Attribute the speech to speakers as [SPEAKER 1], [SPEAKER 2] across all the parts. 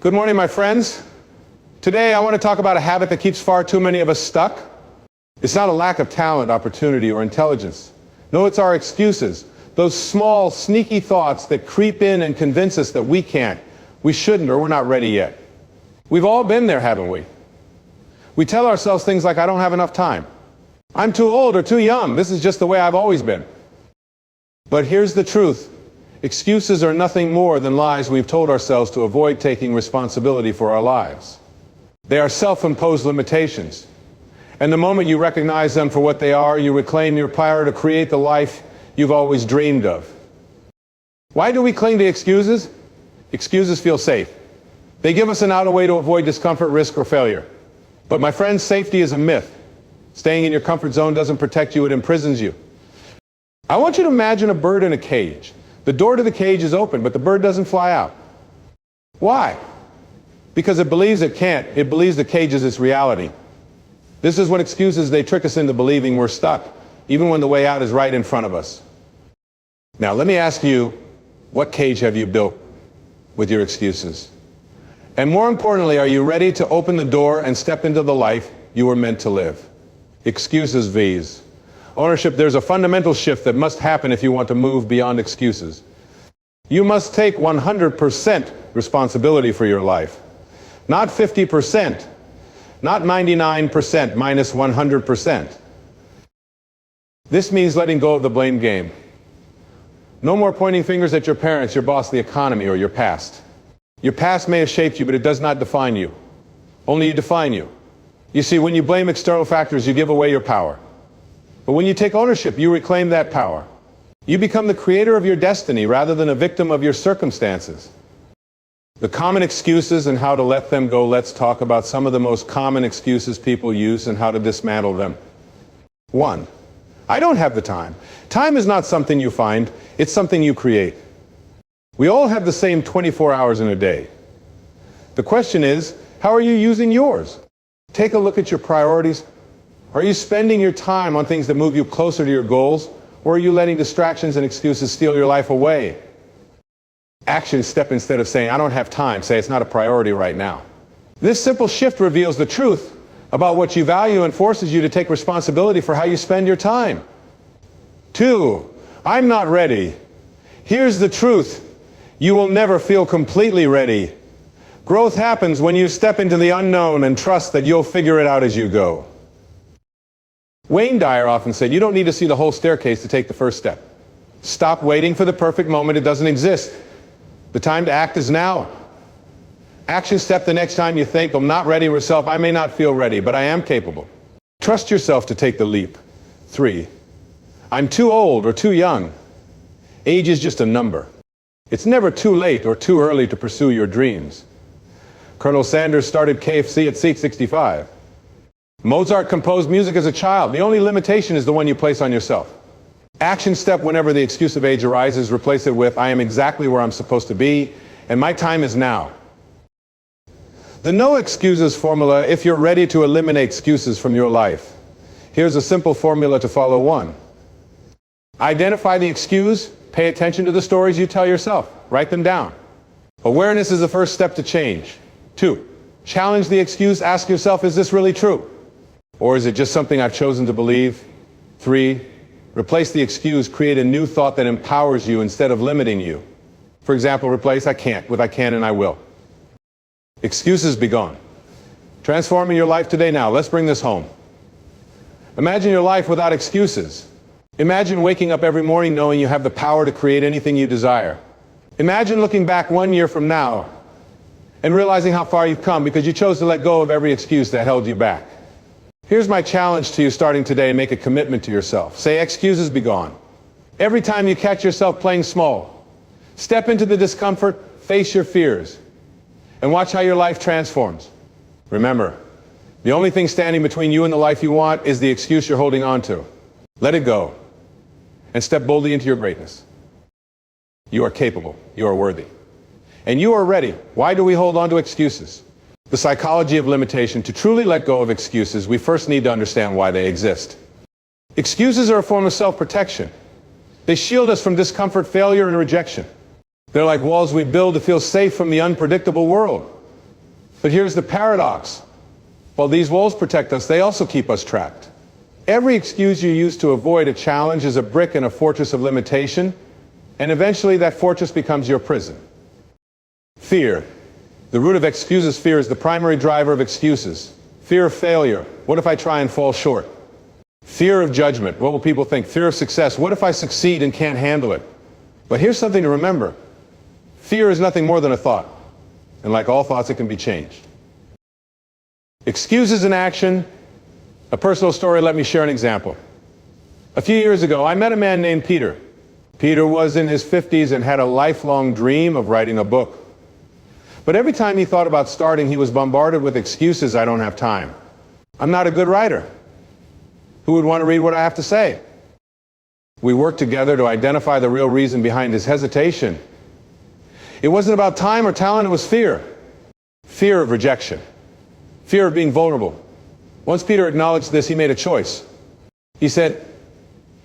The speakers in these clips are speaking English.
[SPEAKER 1] Good morning, my friends. Today I want to talk about a habit that keeps far too many of us stuck. It's not a lack of talent, opportunity, or intelligence. No, it's our excuses. Those small, sneaky thoughts that creep in and convince us that we can't, we shouldn't, or we're not ready yet. We've all been there, haven't we? We tell ourselves things like, I don't have enough time. I'm too old or too young. This is just the way I've always been. But here's the truth. Excuses are nothing more than lies we've told ourselves to avoid taking responsibility for our lives. They are self-imposed limitations. And the moment you recognize them for what they are, you reclaim your power to create the life you've always dreamed of. Why do we cling to excuses? Excuses feel safe. They give us an out way to avoid discomfort, risk, or failure. But my friends, safety is a myth. Staying in your comfort zone doesn't protect you, it imprisons you. I want you to imagine a bird in a cage. The door to the cage is open, but the bird doesn't fly out. Why? Because it believes it can't. It believes the cage is its reality. This is when excuses, they trick us into believing we're stuck, even when the way out is right in front of us. Now, let me ask you, what cage have you built with your excuses? And more importantly, are you ready to open the door and step into the life you were meant to live? Excuses V's. Ownership, there's a fundamental shift that must happen if you want to move beyond excuses. You must take 100% responsibility for your life. Not 50%, not 99%, minus 100%. This means letting go of the blame game. No more pointing fingers at your parents, your boss, the economy, or your past. Your past may have shaped you, but it does not define you. Only you define you. You see, when you blame external factors, you give away your power. But when you take ownership, you reclaim that power. You become the creator of your destiny rather than a victim of your circumstances. The common excuses and how to let them go. Let's talk about some of the most common excuses people use and how to dismantle them. 1. I don't have the time. Time is not something you find, it's something you create. We all have the same 24 hours in a day. The question is, how are you using yours? Take a look at your priorities. Are you spending your time on things that move you closer to your goals, or are you letting distractions and excuses steal your life away? Action step, instead of saying, I don't have time, say it's not a priority right now. This simple shift reveals the truth about what you value and forces you to take responsibility for how you spend your time. 2, I'm not ready. Here's the truth. You will never feel completely ready. Growth happens when you step into the unknown and trust that you'll figure it out as you go. Dyer often said, you don't need to see the whole staircase to take the first step. Stop waiting for the perfect moment. It doesn't exist. The time to act is now. Action step the next time you think, I'm not ready myself. I may not feel ready, but I am capable. Trust yourself to take the leap. 3, I'm too old or too young. Age is just a number. It's never too late or too early to pursue your dreams. Colonel Sanders started KFC at 65. Mozart composed music as a child. The only limitation is the one you place on yourself. Action step whenever the excuse of age arises, replace it with, I am exactly where I'm supposed to be, and my time is now. The no excuses formula, if you're ready to eliminate excuses from your life. Here's a simple formula to follow. 1, identify the excuse, pay attention to the stories you tell yourself, write them down. Awareness is the first step to change. 2, challenge the excuse, ask yourself, is this really true? Or is it just something I've chosen to believe? 3, replace the excuse, create a new thought that empowers you instead of limiting you. For example, replace I can't with I can and I will. Excuses begone. Transforming your life today now. Let's bring this home. Imagine your life without excuses. Imagine waking up every morning knowing you have the power to create anything you desire. Imagine looking back 1 year from now and realizing how far you've come because you chose to let go of every excuse that held you back. Here's my challenge to you starting today, and make a commitment to yourself. Say, excuses be gone. Every time you catch yourself playing small, step into the discomfort, face your fears, and watch how your life transforms. Remember, the only thing standing between you and the life you want is the excuse you're holding on to. Let it go, and step boldly into your greatness. You are capable. You are worthy. And you are ready. Why do we hold on to excuses? The psychology of limitation. To truly let go of excuses, we first need to understand why they exist. Excuses are a form of self-protection. They shield us from discomfort, failure, and rejection. They're like walls we build to feel safe from the unpredictable world. But here's the paradox. While these walls protect us, they also keep us trapped. Every excuse you use to avoid a challenge is a brick in a fortress of limitation, and eventually that fortress becomes your prison. Fear. The root of excuses, fear, is the primary driver of excuses. Fear of failure. What if I try and fall short? Fear of judgment. What will people think? Fear of success. What if I succeed and can't handle it? But here's something to remember. Fear is nothing more than a thought. And like all thoughts, it can be changed. Excuses in action. A personal story, let me share an example. A few years ago, I met a man named Peter. Peter was in his 50s and had a lifelong dream of writing a book. But every time he thought about starting, he was bombarded with excuses. I don't have time. I'm not a good writer. Who would want to read what I have to say? We worked together to identify the real reason behind his hesitation. It wasn't about time or talent, it was fear. Fear of rejection. Fear of being vulnerable. Once Peter acknowledged this, he made a choice. He said,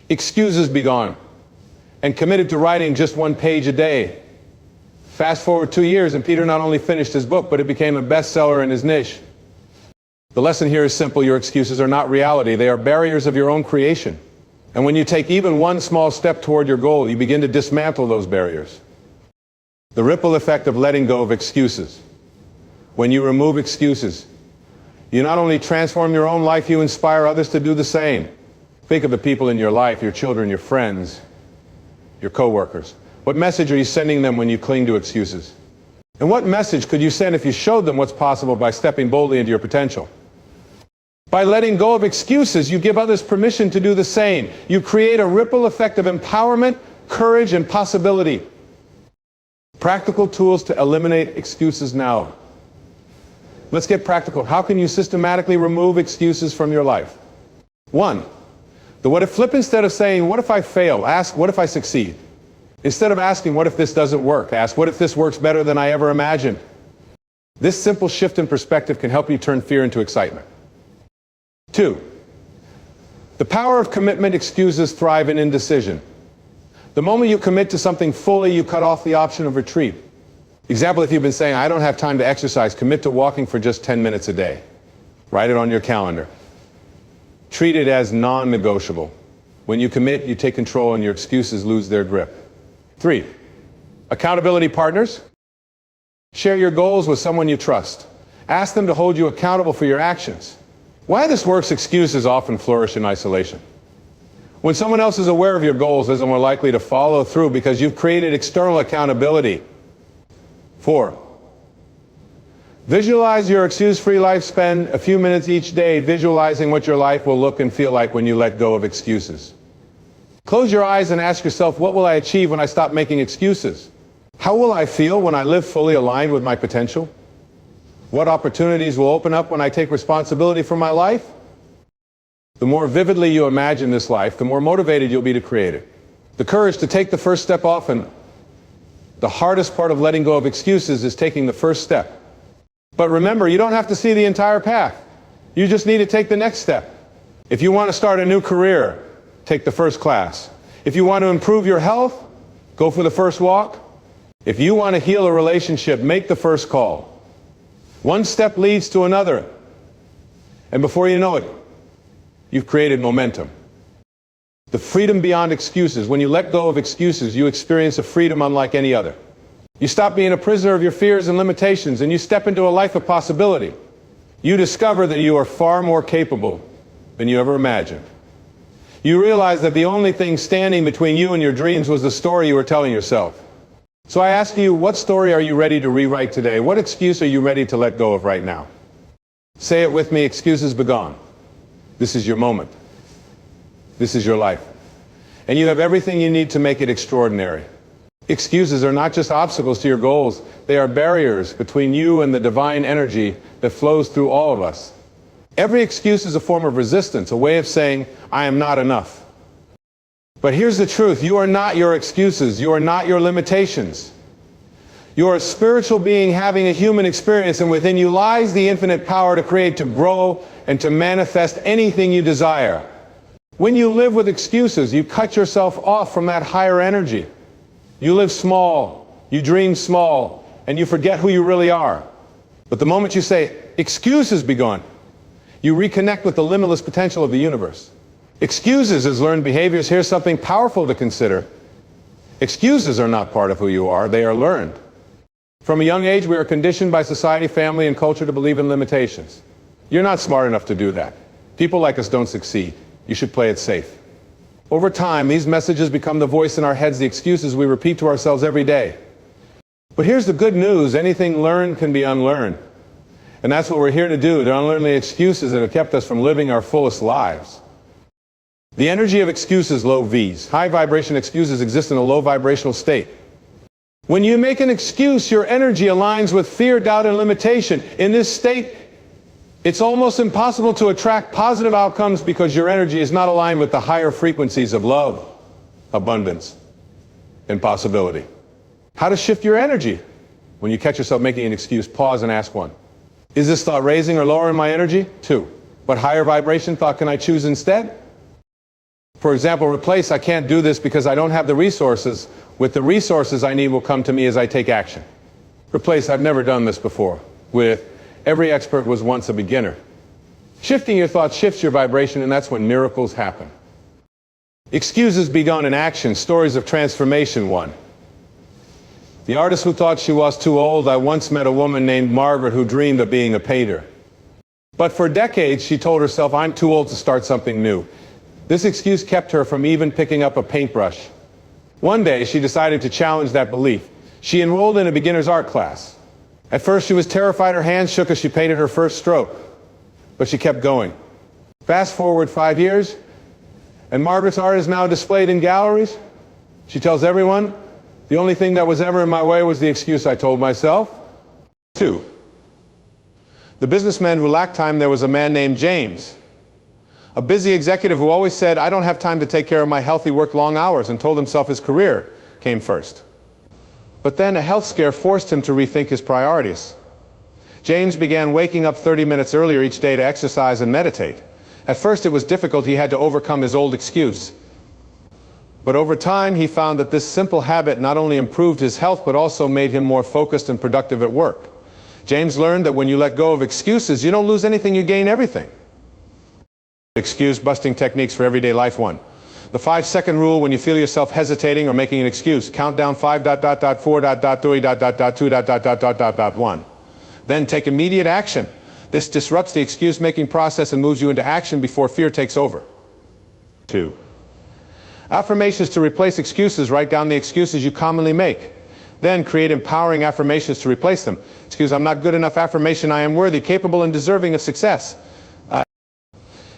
[SPEAKER 1] "Excuses begone," and committed to writing just 1 page a day. Fast forward 2 years, and Peter not only finished his book, but it became a bestseller in his niche. The lesson here is simple. Your excuses are not reality. They are barriers of your own creation. And when you take even one small step toward your goal, you begin to dismantle those barriers. The ripple effect of letting go of excuses. When you remove excuses, you not only transform your own life, you inspire others to do the same. Think of the people in your life, your children, your friends, your coworkers. What message are you sending them when you cling to excuses? And what message could you send if you showed them what's possible by stepping boldly into your potential? By letting go of excuses, you give others permission to do the same. You create a ripple effect of empowerment, courage, and possibility. Practical tools to eliminate excuses now. Let's get practical. How can you systematically remove excuses from your life? 1. The what if flip. Instead of saying, what if I fail? Ask, what if I succeed? Instead of asking, what if this doesn't work? Ask, what if this works better than I ever imagined? This simple shift in perspective can help you turn fear into excitement. 2. The power of commitment. Excuses thrive in indecision. The moment you commit to something fully, you cut off the option of retreat. Example, if you've been saying, I don't have time to exercise, commit to walking for just 10 minutes a day. Write it on your calendar. Treat it as non-negotiable. When you commit, you take control and your excuses lose their grip. 3. Accountability partners. Share your goals with someone you trust. Ask them to hold you accountable for your actions. Why this works, excuses often flourish in isolation. When someone else is aware of your goals, they're more likely to follow through because you've created external accountability. 4. Visualize your excuse-free life. Spend a few minutes each day visualizing what your life will look and feel like when you let go of excuses. Close your eyes and ask yourself, what will I achieve when I stop making excuses? How will I feel when I live fully aligned with my potential? What opportunities will open up when I take responsibility for my life? The more vividly you imagine this life, the more motivated you'll be to create it. The courage to take the first step often. The hardest part of letting go of excuses is taking the first step. But remember, you don't have to see the entire path. You just need to take the next step. If you want to start a new career, take the first class. If you want to improve your health, go for the first walk. If you want to heal a relationship, make the first call. One step leads to another. And before you know it, you've created momentum. The freedom beyond excuses. When you let go of excuses, you experience a freedom unlike any other. You stop being a prisoner of your fears and limitations, and you step into a life of possibility. You discover that you are far more capable than you ever imagined. You realize that the only thing standing between you and your dreams was the story you were telling yourself. So I ask you, what story are you ready to rewrite today? What excuse are you ready to let go of right now? Say it with me, excuses begone. This is your moment. This is your life. And you have everything you need to make it extraordinary. Excuses are not just obstacles to your goals. They are barriers between you and the divine energy that flows through all of us. Every excuse is a form of resistance, a way of saying, I am not enough. But here's the truth. You are not your excuses. You are not your limitations. You are a spiritual being having a human experience, and within you lies the infinite power to create, to grow, and to manifest anything you desire. When you live with excuses, you cut yourself off from that higher energy. You live small, you dream small, and you forget who you really are. But the moment you say, excuses be gone, you reconnect with the limitless potential of the universe. Excuses as learned behaviors. Here's something powerful to consider. Excuses are not part of who you are, they are learned. From a young age, we are conditioned by society, family, and culture to believe in limitations. You're not smart enough to do that. People like us don't succeed. You should play it safe. Over time, these messages become the voice in our heads, the excuses we repeat to ourselves every day. But here's the good news. Anything learned can be unlearned. And that's what we're here to do, to unlearn the excuses that have kept us from living our fullest lives. The energy of excuses, low V's. High vibration excuses exist in a low vibrational state. When you make an excuse, your energy aligns with fear, doubt, and limitation. In this state, it's almost impossible to attract positive outcomes because your energy is not aligned with the higher frequencies of love, abundance, and possibility. How to shift your energy? When you catch yourself making an excuse, pause and ask one. Is this thought raising or lowering my energy? 2. What higher vibration thought can I choose instead? For example, replace I can't do this because I don't have the resources with the resources I need will come to me as I take action. Replace I've never done this before with every expert was once a beginner. Shifting your thoughts shifts your vibration, and that's when miracles happen. Excuses begun in action. Stories of transformation. 1. The artist who thought she was too old. I once met a woman named Margaret who dreamed of being a painter. But for decades she told herself, I'm too old to start something new. This excuse kept her from even picking up a paintbrush. One day she decided to challenge that belief. She enrolled in a beginner's art class. At first she was terrified, her hands shook as she painted her first stroke. But she kept going. Fast forward 5 years, and Margaret's art is now displayed in galleries. She tells everyone, the only thing that was ever in my way was the excuse I told myself. 2. The businessman who lacked time, there was a man named James. A busy executive who always said, I don't have time to take care of my health. He worked long hours and told himself his career came first. But then a health scare forced him to rethink his priorities. James began waking up 30 minutes earlier each day to exercise and meditate. At first it was difficult. He had to overcome his old excuse. But over time he found that this simple habit not only improved his health but also made him more focused and productive at work. James learned that when you let go of excuses, you don't lose anything, you gain everything. Excuse busting techniques for everyday life. 1. The 5-second rule. When you feel yourself hesitating or making an excuse, count down 5, 4, 3, 2, 1. Then take immediate action. This disrupts the excuse-making process and moves you into action before fear takes over. 2. Affirmations to replace excuses. Write down the excuses you commonly make. Then create empowering affirmations to replace them. Excuse, I'm not good enough. Affirmation, I am worthy, capable, and deserving of success.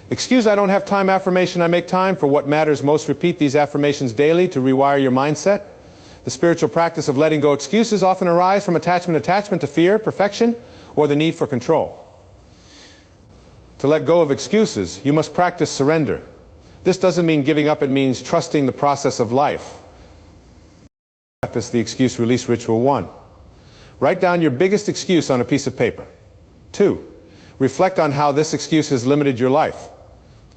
[SPEAKER 1] Excuse, I don't have time. Affirmation, I make time for what matters most. Repeat these affirmations daily to rewire your mindset. The spiritual practice of letting go excuses often arise from attachment to fear, perfection, or the need for control. To let go of excuses, you must practice surrender. This doesn't mean giving up, it means trusting the process of life. Practice the excuse release ritual. 1. Write down your biggest excuse on a piece of paper. 2. Reflect on how this excuse has limited your life.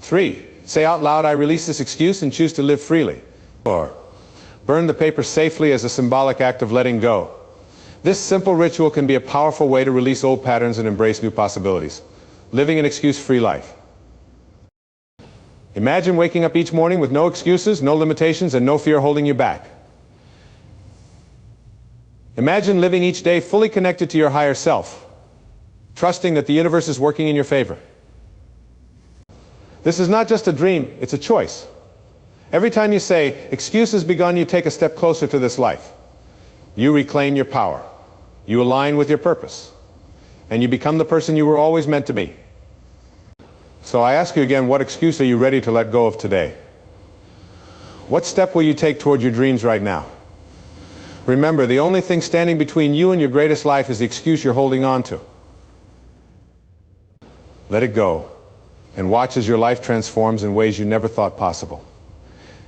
[SPEAKER 1] 3. Say out loud, I release this excuse and choose to live freely. 4. Burn the paper safely as a symbolic act of letting go. This simple ritual can be a powerful way to release old patterns and embrace new possibilities. Living an excuse-free life. Imagine waking up each morning with no excuses, no limitations, and no fear holding you back. Imagine living each day fully connected to your higher self, trusting that the universe is working in your favor. This is not just a dream, it's a choice. Every time you say, excuses begun, you take a step closer to this life. You reclaim your power. You align with your purpose. And you become the person you were always meant to be. So I ask you again, what excuse are you ready to let go of today? What step will you take toward your dreams right now? Remember, the only thing standing between you and your greatest life is the excuse you're holding on to. Let it go, and watch as your life transforms in ways you never thought possible.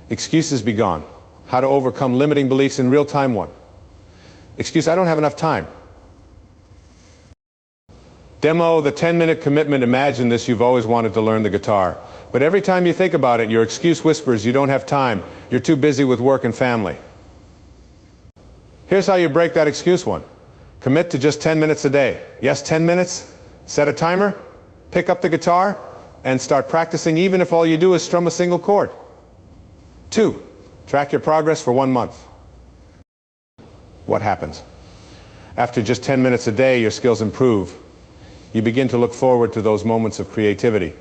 [SPEAKER 1] Excuses be gone. How to overcome limiting beliefs in real time. 1. Excuse, I don't have enough time. Demo the 10-minute commitment. Imagine this, you've always wanted to learn the guitar. But every time you think about it, your excuse whispers you don't have time. You're too busy with work and family. Here's how you break that excuse. 1. Commit to just 10 minutes a day. Yes, 10 minutes. Set a timer, pick up the guitar, and start practicing even if all you do is strum a single chord. 2, track your progress for 1 month. What happens? After just 10 minutes a day, your skills improve. You begin to look forward to those moments of creativity.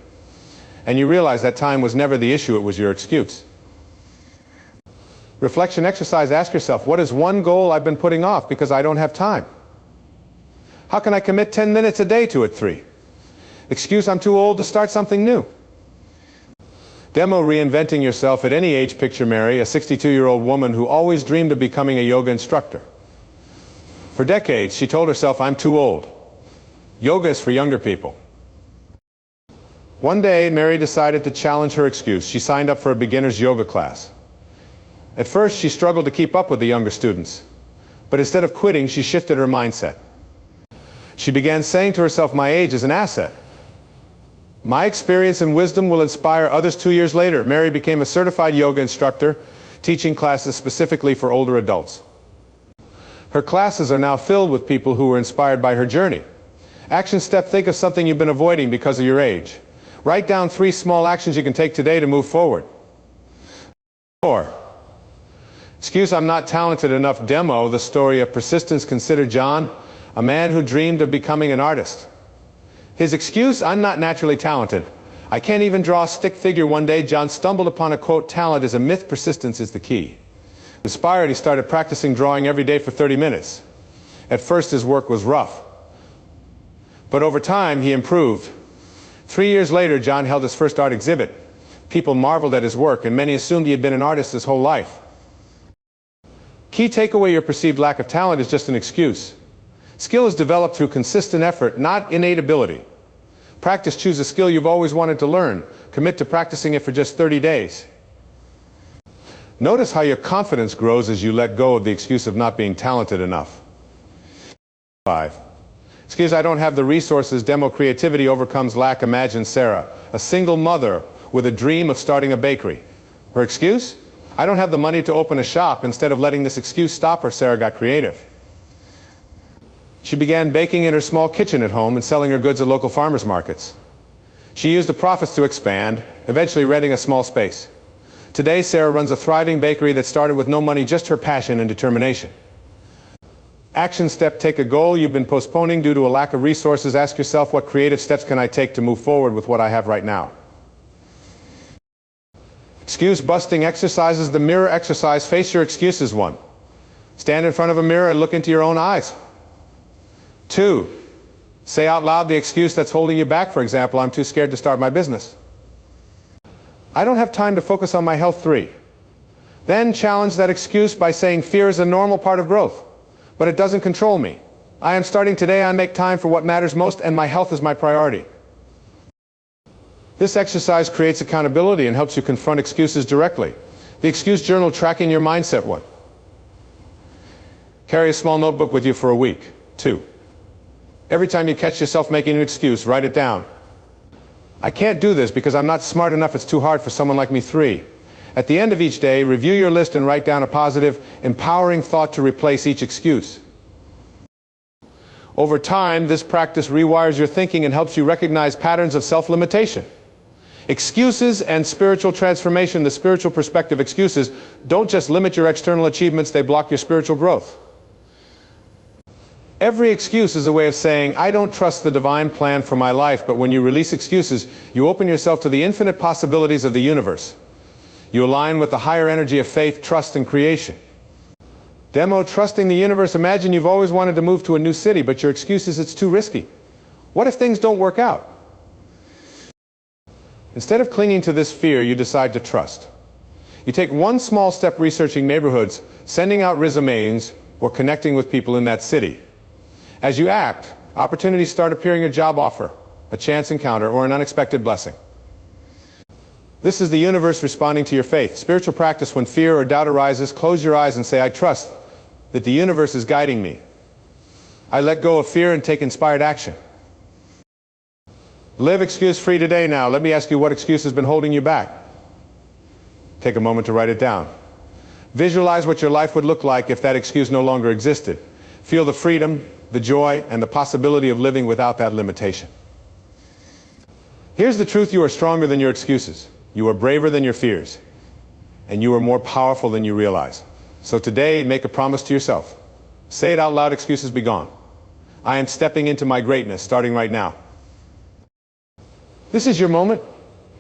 [SPEAKER 1] And you realize that time was never the issue, it was your excuse. Reflection exercise, ask yourself, what is one goal I've been putting off because I don't have time? How can I commit 10 minutes a day to it? 3. Excuse, I'm too old to start something new. Demo reinventing yourself at any age. Picture Mary, a 62-year-old woman who always dreamed of becoming a yoga instructor. For decades, she told herself, I'm too old. Yoga is for younger people. One day, Mary decided to challenge her excuse. She signed up for a beginner's yoga class. At first, she struggled to keep up with the younger students. But instead of quitting, she shifted her mindset. She began saying to herself, my age is an asset. My experience and wisdom will inspire others. 2 years later, Mary became a certified yoga instructor, teaching classes specifically for older adults. Her classes are now filled with people who were inspired by her journey. Action step, think of something you've been avoiding because of your age. Write down 3 small actions you can take today to move forward. 4. Excuse, I'm not talented enough. Demo the story of persistence. Consider John, a man who dreamed of becoming an artist. His excuse, I'm not naturally talented. I can't even draw a stick figure. One day, John stumbled upon a quote, talent is a myth, persistence is the key. Inspired, he started practicing drawing every day for 30 minutes. At first, his work was rough. But over time, he improved. 3 years later, John held his first art exhibit. People marveled at his work, and many assumed he had been an artist his whole life. Key takeaway, your perceived lack of talent is just an excuse. Skill is developed through consistent effort, not innate ability. Practice, choose a skill you've always wanted to learn. Commit to practicing it for just 30 days. Notice how your confidence grows as you let go of the excuse of not being talented enough. 5. Excuse, I don't have the resources. Demo creativity overcomes lack. Imagine Sarah, a single mother with a dream of starting a bakery. Her excuse? I don't have the money to open a shop. Instead of letting this excuse stop her, Sarah got creative. She began baking in her small kitchen at home and selling her goods at local farmers markets. She used the profits to expand, eventually renting a small space. Today, Sarah runs a thriving bakery that started with no money, just her passion and determination. Action step, take a goal you've been postponing due to a lack of resources. Ask yourself, what creative steps can I take to move forward with what I have right now? Excuse busting exercises, the mirror exercise, face your excuses. 1. Stand in front of a mirror and look into your own eyes. 2. Say out loud the excuse that's holding you back. For example, I'm too scared to start my business. I don't have time to focus on my health. 3. Then challenge that excuse by saying, fear is a normal part of growth, but it doesn't control me. I am starting today. I make time for what matters most, and my health is my priority. This exercise creates accountability and helps you confront excuses directly. The excuse journal, tracking your mindset. 1. Carry a small notebook with you for a week. 2. Every time you catch yourself making an excuse, write it down. I can't do this because I'm not smart enough. It's too hard for someone like me. 3. At the end of each day, review your list and write down a positive, empowering thought to replace each excuse. Over time, this practice rewires your thinking and helps you recognize patterns of self-limitation. Excuses and spiritual transformation. The spiritual perspective. Excuses don't just limit your external achievements, they block your spiritual growth. Every excuse is a way of saying, I don't trust the divine plan for my life. But when you release excuses, you open yourself to the infinite possibilities of the universe. You align with the higher energy of faith, trust, and creation. Demo, trusting the universe. Imagine you've always wanted to move to a new city, but your excuse is it's too risky. What if things don't work out? Instead of clinging to this fear, you decide to trust. You take one small step, researching neighborhoods, sending out resumes, or connecting with people in that city. As you act, opportunities start appearing, a job offer, a chance encounter, or an unexpected blessing. This is the universe responding to your faith. Spiritual practice, when fear or doubt arises, close your eyes and say, I trust that the universe is guiding me. I let go of fear and take inspired action. Live excuse-free today. Now, let me ask you, what excuse has been holding you back? Take a moment to write it down. Visualize what your life would look like if that excuse no longer existed. Feel the freedom, the joy, and the possibility of living without that limitation. Here's the truth: you are stronger than your excuses. You are braver than your fears. And you are more powerful than you realize. So today, make a promise to yourself. Say it out loud: excuses be gone. I am stepping into my greatness, starting right now. This is your moment.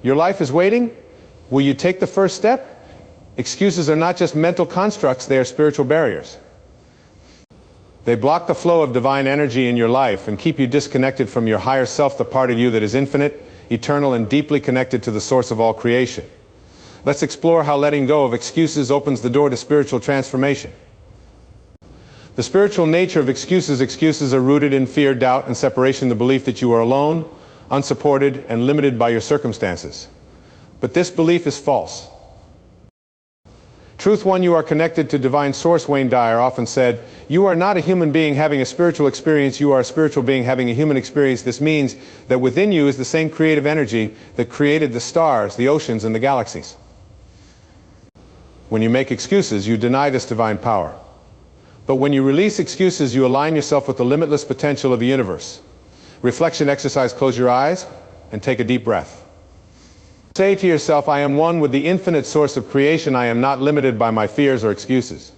[SPEAKER 1] Your life is waiting. Will you take the first step? Excuses are not just mental constructs, they are spiritual barriers. They block the flow of divine energy in your life and keep you disconnected from your higher self, the part of you that is infinite, eternal, and deeply connected to the source of all creation. Let's explore how letting go of excuses opens the door to spiritual transformation. The spiritual nature of excuses. Excuses are rooted in fear, doubt, and separation, the belief that you are alone, unsupported, and limited by your circumstances. But this belief is false. Truth one: you are connected to divine source. Dyer often said, "You are not a human being having a spiritual experience, you are a spiritual being having a human experience." This means that within you is the same creative energy that created the stars, the oceans, and the galaxies. When you make excuses, you deny this divine power. But when you release excuses, you align yourself with the limitless potential of the universe. Reflection exercise: close your eyes and take a deep breath. Say to yourself, I am one with the infinite source of creation. I am not limited by my fears or excuses.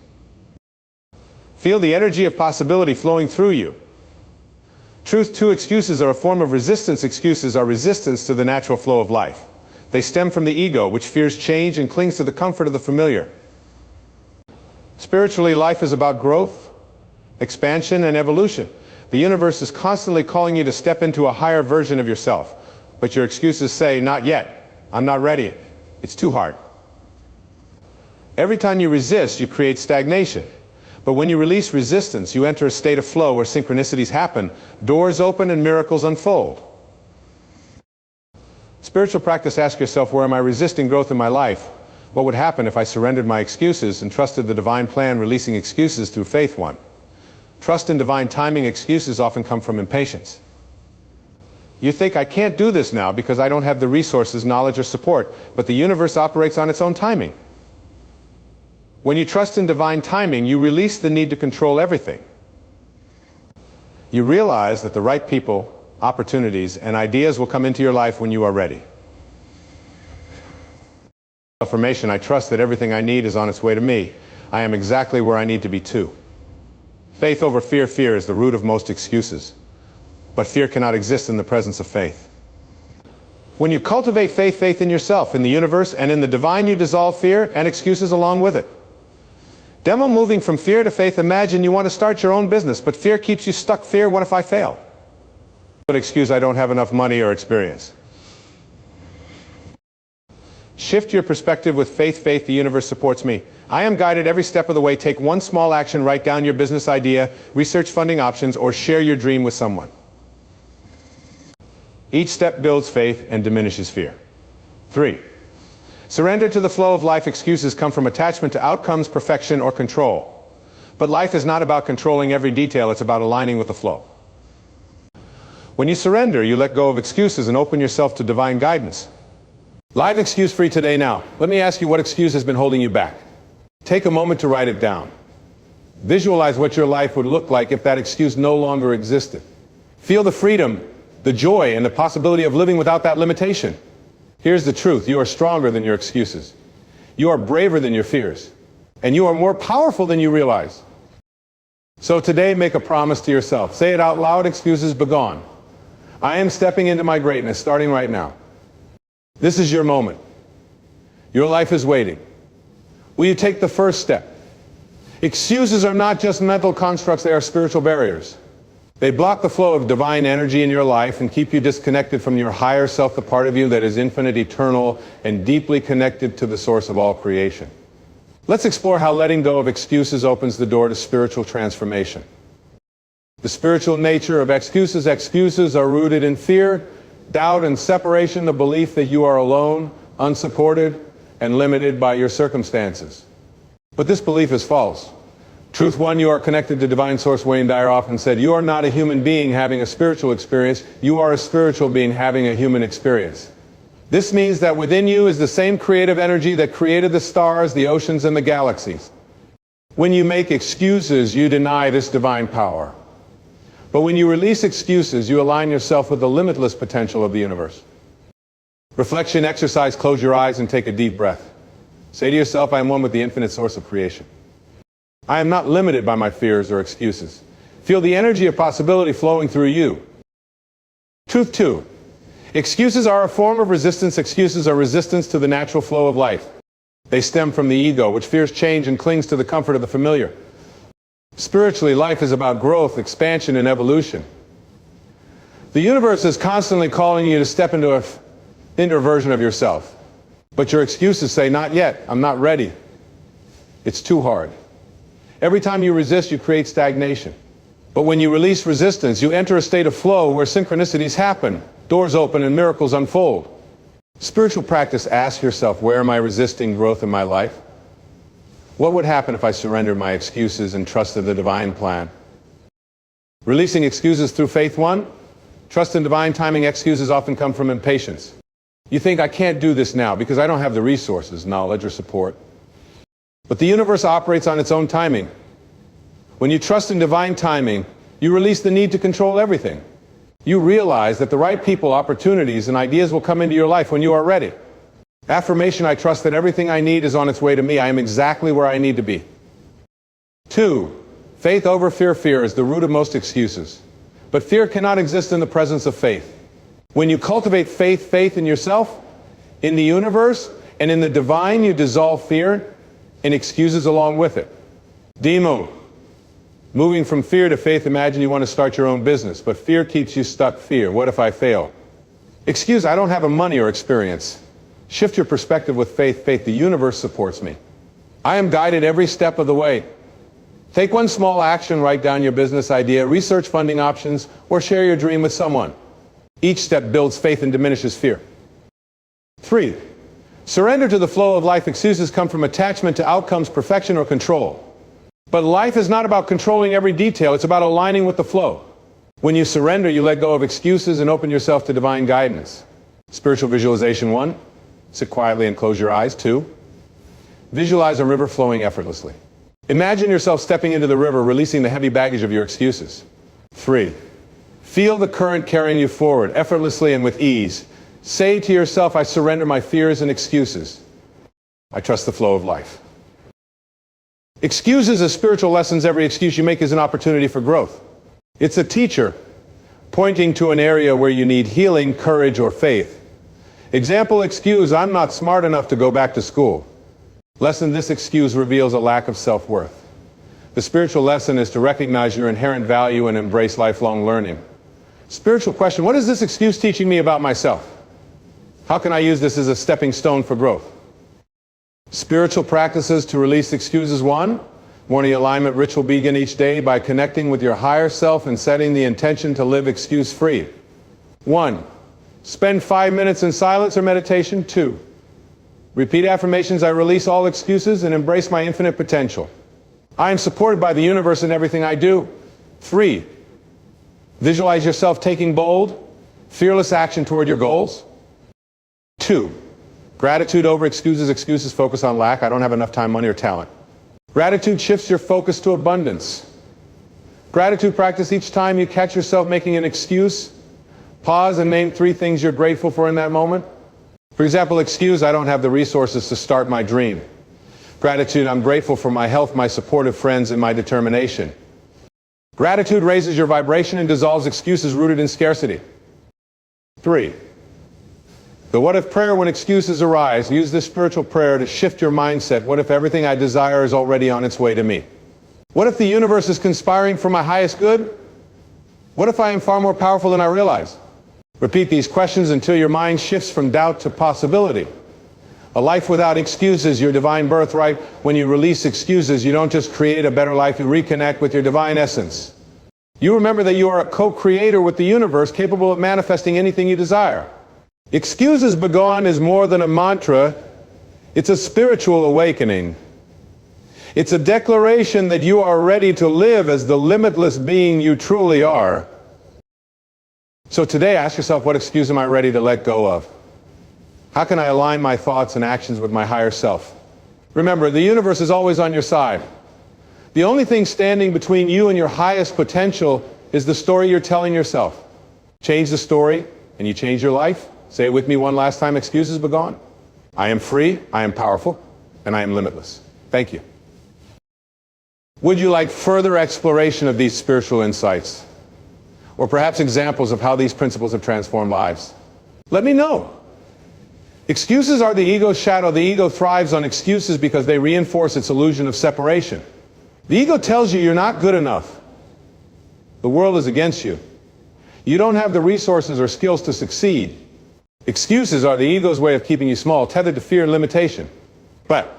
[SPEAKER 1] Feel the energy of possibility flowing through you. Truth two: excuses are a form of resistance. Excuses are resistance to the natural flow of life. They stem from the ego, which fears change and clings to the comfort of the familiar. Spiritually, life is about growth, expansion, and evolution. The universe is constantly calling you to step into a higher version of yourself. But your excuses say, not yet. I'm not ready. It's too hard. Every time you resist, you create stagnation. But when you release resistance, you enter a state of flow where synchronicities happen, doors open, and miracles unfold. Spiritual practice: ask yourself, where am I resisting growth in my life? What would happen if I surrendered my excuses and trusted the divine plan? Releasing excuses through faith one: trust in divine timing. Excuses often come from impatience. You think, I can't do this now because I don't have the resources, knowledge, or support. But the universe operates on its own timing. When you trust in divine timing, you release the need to control everything. You realize that the right people, opportunities, and ideas will come into your life when you are ready. Affirmation: I trust that everything I need is on its way to me. I am exactly where I need to be too. Faith over fear. Fear is the root of most excuses. But fear cannot exist in the presence of faith. When you cultivate faith, faith in yourself, in the universe, and in the divine, you dissolve fear and excuses along with it. Demo: moving from fear to faith. Imagine you want to start your own business, but fear keeps you stuck. Fear: what if I fail? But excuse: I don't have enough money or experience. Shift your perspective with faith. Faith: the universe supports me. I am guided every step of the way. Take one small action. Write down your business idea, research funding options, or share your dream with someone. Each step builds faith and diminishes fear. 3. Surrender to the flow of life. Excuses come from attachment to outcomes, perfection, or control. But life is not about controlling every detail, it's about aligning with the flow. When you surrender, you let go of excuses and open yourself to divine guidance. Live excuse free today now. Let me ask you, what excuse has been holding you back? Take a moment to write it down. Visualize what your life would look like if that excuse no longer existed. Feel the freedom, the joy, and the possibility of living without that limitation. Here's the truth: you are stronger than your excuses. You are braver than your fears. And you are more powerful than you realize. So today, make a promise to yourself. Say it out loud: excuses begone. I am stepping into my greatness, starting right now. This is your moment. Your life is waiting. Will you take the first step? Excuses are not just mental constructs, they are spiritual barriers. They block the flow of divine energy in your life and keep you disconnected from your higher self, the part of you that is infinite, eternal, and deeply connected to the source of all creation. Let's explore how letting go of excuses opens the door to spiritual transformation. The spiritual nature of excuses. Excuses are rooted in fear, doubt, and separation, the belief that you are alone, unsupported, and limited by your circumstances. But this belief is false. Truth one: you are connected to divine source. Dyer often said, you are not a human being having a spiritual experience, you are a spiritual being having a human experience. This means that within you is the same creative energy that created the stars, the oceans, and the galaxies. When you make excuses, you deny this divine power. But when you release excuses, you align yourself with the limitless potential of the universe. Reflection exercise, close your eyes and take a deep breath. Say to yourself, I am one with the infinite source of creation. I am not limited by my fears or excuses. Feel the energy of possibility flowing through you. Truth 2. Excuses are a form of resistance. Excuses are resistance to the natural flow of life. They stem from the ego, which fears change and clings to the comfort of the familiar. Spiritually, life is about growth, expansion, and evolution. The universe is constantly calling you to step into a version of yourself. But your excuses say, not yet, I'm not ready. It's too hard. Every time you resist, you create stagnation. But when you release resistance, you enter a state of flow where synchronicities happen, doors open, and miracles unfold. Spiritual practice, ask yourself, where am I resisting growth in my life? What would happen if I surrendered my excuses and trusted the divine plan? Releasing excuses through faith. 1. Trust in divine timing. Excuses often come from impatience. You think, I can't do this now because I don't have the resources, knowledge, or support. But the universe operates on its own timing. When you trust in divine timing, you release the need to control everything. You realize that the right people, opportunities, and ideas will come into your life when you are ready. Affirmation, I trust that everything I need is on its way to me. I am exactly where I need to be. 2. Faith over fear. Fear is the root of most excuses. But fear cannot exist in the presence of faith. When you cultivate faith in yourself, in the universe, and in the divine, you dissolve fear and excuses along with it. Demo. Moving from fear to faith. Imagine you want to start your own business, but fear keeps you stuck. Fear, what if I fail? Excuse, I don't have the money or experience. Shift your perspective with faith. Faith, the universe supports me. I am guided every step of the way. Take one small action, write down your business idea, research funding options, or share your dream with someone. Each step builds faith and diminishes fear. 3. Surrender to the flow of life. Excuses come from attachment to outcomes, perfection, or control. But life is not about controlling every detail, it's about aligning with the flow. When you surrender, you let go of excuses and open yourself to divine guidance. Spiritual visualization. 1. Sit quietly and close your eyes. 2. Visualize a river flowing effortlessly. Imagine yourself stepping into the river, releasing the heavy baggage of your excuses. 3. Feel the current carrying you forward, effortlessly and with ease. Say to yourself, I surrender my fears and excuses. I trust the flow of life. Excuses are spiritual lessons. Every excuse you make is an opportunity for growth. It's a teacher pointing to an area where you need healing, courage, or faith. Example excuse, I'm not smart enough to go back to school. Lesson, this excuse reveals a lack of self-worth. The spiritual lesson is to recognize your inherent value and embrace lifelong learning. Spiritual question, what is this excuse teaching me about myself? How can I use this as a stepping stone for growth? Spiritual practices to release excuses. 1. Morning alignment ritual. Begin each day by connecting with your higher self and setting the intention to live excuse-free. 1. Spend 5 minutes in silence or meditation. 2. Repeat affirmations, I release all excuses and embrace my infinite potential. I am supported by the universe in everything I do. 3. Visualize yourself taking bold, fearless action toward your goals. 2. Gratitude over excuses. Excuses focus on lack. I don't have enough time, money, or talent. Gratitude shifts your focus to abundance. Gratitude practice, each time you catch yourself making an excuse, pause and name 3 things you're grateful for in that moment. For example, excuse, I don't have the resources to start my dream. Gratitude, I'm grateful for my health, my supportive friends, and my determination. Gratitude raises your vibration and dissolves excuses rooted in scarcity. 3. The what if prayer. When excuses arise, use this spiritual prayer to shift your mindset. What if everything I desire is already on its way to me? What if the universe is conspiring for my highest good? What if I am far more powerful than I realize? Repeat these questions until your mind shifts from doubt to possibility. A life without excuses, your divine birthright. When you release excuses, you don't just create a better life, you reconnect with your divine essence. You remember that you are a co-creator with the universe, capable of manifesting anything you desire. Excuses Begone is more than a mantra, it's a spiritual awakening. It's a declaration that you are ready to live as the limitless being you truly are. So today, ask yourself, what excuse am I ready to let go of? How can I align my thoughts and actions with my higher self? Remember, the universe is always on your side. The only thing standing between you and your highest potential is the story you're telling yourself. Change the story and you change your life. Say it with me one last time. Excuses begone. I am free, I am powerful, and I am limitless. Thank you. Would you like further exploration of these spiritual insights? Or perhaps examples of how these principles have transformed lives? Let me know. Excuses are the ego's shadow. The ego thrives on excuses because they reinforce its illusion of separation. The ego tells you you're not good enough. The world is against you. You don't have the resources or skills to succeed. Excuses are the ego's way of keeping you small, tethered to fear and limitation. But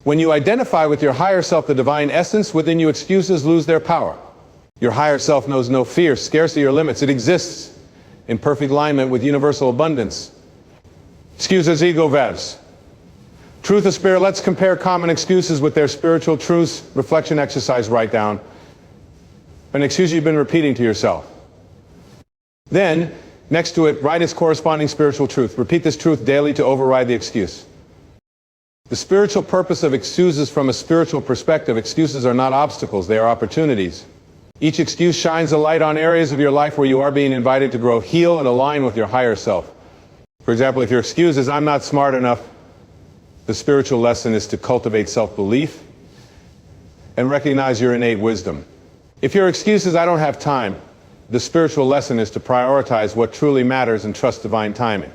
[SPEAKER 1] when you identify with your higher self, the divine essence within you, excuses lose their power. Your higher self knows no fear, scarcity, or limits. It exists in perfect alignment with universal abundance. Excuses, ego vevs. Truth of spirit. Let's compare common excuses with their spiritual truths. Reflection exercise. Write down an excuse you've been repeating to yourself. Then, next to it, write its corresponding spiritual truth. Repeat this truth daily to override the excuse. The spiritual purpose of excuses from a spiritual perspective. Excuses are not obstacles, they are opportunities. Each excuse shines a light on areas of your life where you are being invited to grow, heal, and align with your higher self. For example, if your excuse is, I'm not smart enough, the spiritual lesson is to cultivate self-belief and recognize your innate wisdom. If your excuse is, I don't have time, the spiritual lesson is to prioritize what truly matters and trust divine timing.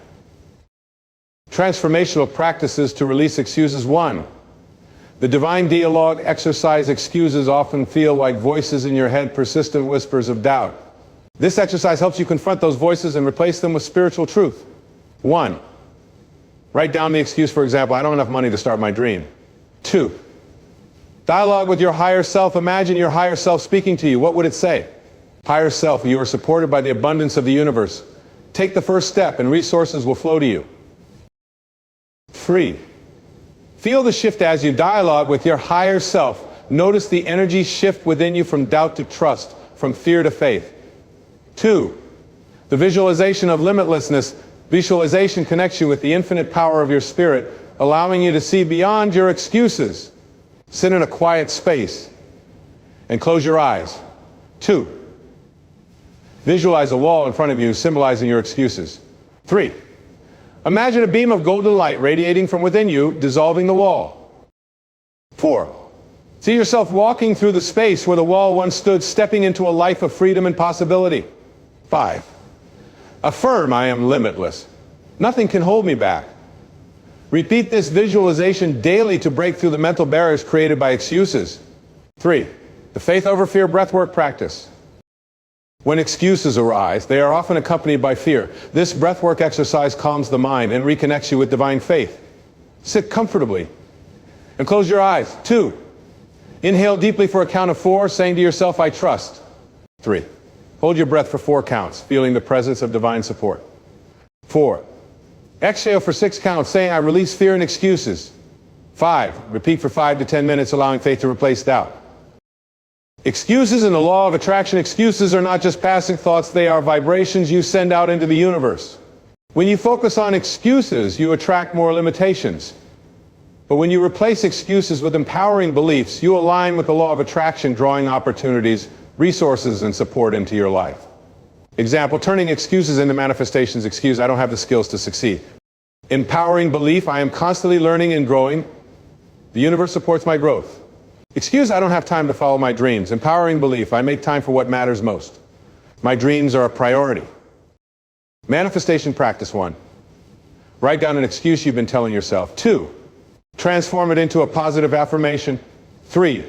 [SPEAKER 1] Transformational practices to release excuses. 1. The divine dialogue exercise. Excuses often feel like voices in your head, persistent whispers of doubt. This exercise helps you confront those voices and replace them with spiritual truth. 1. Write down the excuse, for example, I don't have enough money to start my dream. 2. Dialogue with your higher self. Imagine your higher self speaking to you. What would it say? Higher self, you are supported by the abundance of the universe. Take the first step and resources will flow to you. 3. Feel the shift as you dialogue with your higher self. Notice the energy shift within you from doubt to trust, from fear to faith. 2. The visualization of limitlessness. Visualization connects you with the infinite power of your spirit, allowing you to see beyond your excuses. Sit in a quiet space and close your eyes. 2. Visualize a wall in front of you symbolizing your excuses. 3. Imagine a beam of golden light radiating from within you, dissolving the wall. 4. See yourself walking through the space where the wall once stood, stepping into a life of freedom and possibility. 5. Affirm, I am limitless. Nothing can hold me back. Repeat this visualization daily to break through the mental barriers created by excuses. 3. The faith over fear breathwork practice. When excuses arise, they are often accompanied by fear. This breathwork exercise calms the mind and reconnects you with divine faith. Sit comfortably and close your eyes. 2. Inhale deeply for a count of 4, saying to yourself, I trust. 3. Hold your breath for 4 counts, feeling the presence of divine support. 4. Exhale for 6 counts, saying, I release fear and excuses. 5. Repeat for 5 to 10 minutes, allowing faith to replace doubt. Excuses and the law of attraction. Excuses are not just passing thoughts, they are vibrations you send out into the universe. When you focus on excuses, you attract more limitations. But when you replace excuses with empowering beliefs, you align with the law of attraction, drawing opportunities, resources, and support into your life. Example, turning excuses into manifestations. Excuse, I don't have the skills to succeed. Empowering belief, I am constantly learning and growing. The universe supports my growth. Excuse, I don't have time to follow my dreams. Empowering belief, I make time for what matters most. My dreams are a priority. Manifestation practice. 1. Write down an excuse you've been telling yourself. 2. Transform it into a positive affirmation. 3.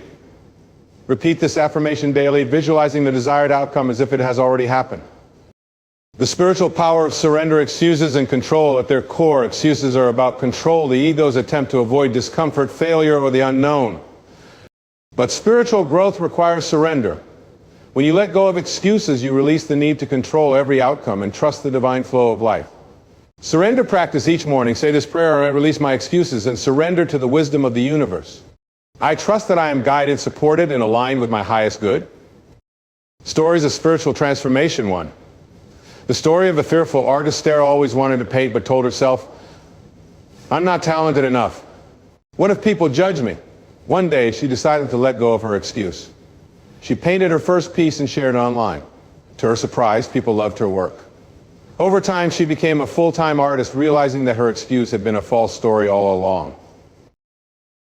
[SPEAKER 1] Repeat this affirmation daily, visualizing the desired outcome as if it has already happened. The spiritual power of surrender. Excuses and control. At their core, excuses are about control, the ego's attempt to avoid discomfort, failure, or the unknown. But spiritual growth requires surrender. When you let go of excuses, you release the need to control every outcome and trust the divine flow of life. Surrender practice each morning. Say this prayer, I release my excuses and surrender to the wisdom of the universe. I trust that I am guided, supported, and aligned with my highest good. Stories of spiritual transformation. 1. The story of a fearful artist. Sarah always wanted to paint but told herself, I'm not talented enough. What if people judge me? One day, she decided to let go of her excuse. She painted her first piece and shared it online. To her surprise, people loved her work. Over time, she became a full-time artist, realizing that her excuse had been a false story all along.